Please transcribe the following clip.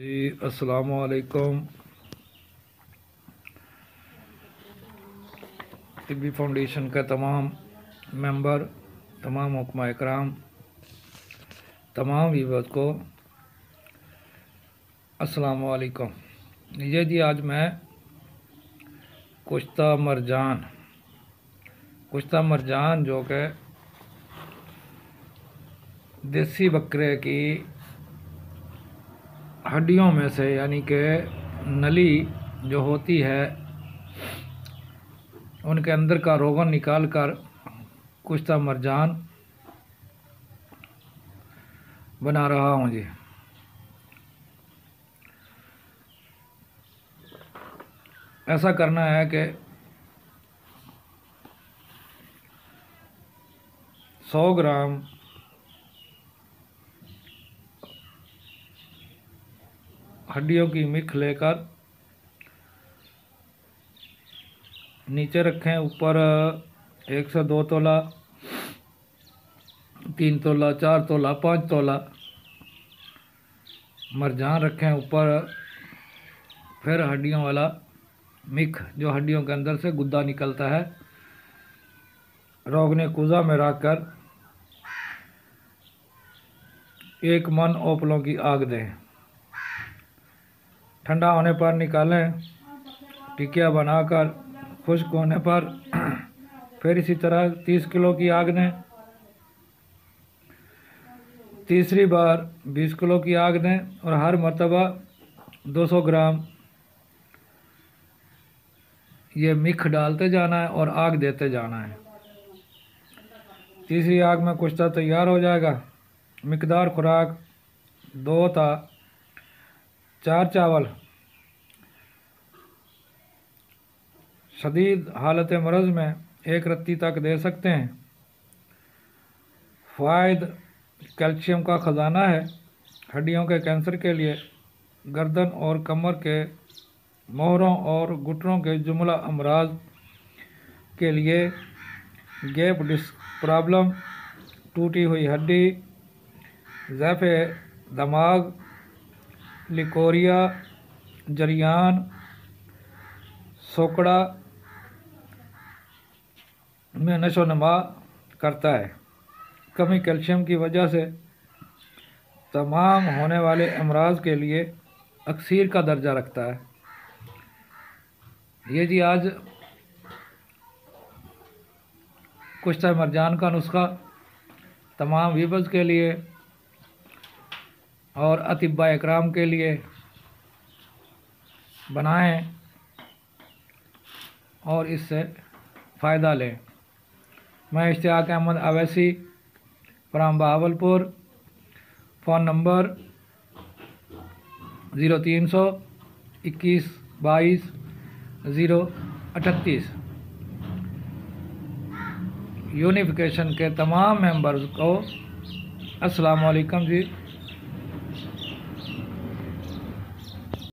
जी अस्सलामु अलैकुम। तिब्बी फाउंडेशन का तमाम मेंबर, तमाम हुक्मा इकराम, तमाम व्यूअर्स को अस्सलामु अलैकुम। ये जी आज मैं कुश्ता मरजान जो कि देसी बकरे की हड्डियों में से यानी कि नली जो होती है उनके अंदर का रोगन निकाल कर कुश्ता मरजान बना रहा हूँ जी। ऐसा करना है कि 100 ग्राम हड्डियों की मिक्स लेकर नीचे रखें, ऊपर 1 से 2 तोला, 3 तोला, 4 तोला, 5 तोला मरजान रखें ऊपर। फिर हड्डियों वाला मिक्स जो हड्डियों के अंदर से गुद्दा निकलता है, रोगने कुजा में रखकर 1 मन ओपलों की आग दें। ठंडा होने पर निकालें, टिकिया बनाकर खुश्क होने पर फिर इसी तरह 30 किलो की आग दें। तीसरी बार 20 किलो की आग दें और हर मरतबा 200 ग्राम ये मिक्स डालते जाना है और आग देते जाना है। तीसरी आग में कुश्ता तैयार हो जाएगा। मिकदार खुराक 2 था 4 चावल शदीद हालत मरज़ में 1 रत्ती तक दे सकते हैं। फ़ायद कैल्शियम का ख़जाना है। हड्डियों के कैंसर के लिए, गर्दन और कमर के मोहरों और घुटनों के जुमला अमराज के लिए, गैप डिस्क प्रॉब्लम, टूटी हुई हड्डी, ज़ैफ़े दिमाग, लिकोरिया, जरियान, सोकड़ा में नशो नमा करता है। कमी कैल्शियम की वजह से तमाम होने वाले अमराज के लिए अक्सीर का दर्जा रखता है। ये जी आज कुश्ता मरजान का नुस्खा तमाम व्यूअर्स के लिए और अतिब्बा इकराम के लिए बनाएं और इससे फ़ायदा लें। मैं Ishtiaq Ahmed Owaisi from Bahawalpur. Phone number 0300 21 22 038। Unification के तमाम मेंबर्स को अस्सलाम वालेकुम जी।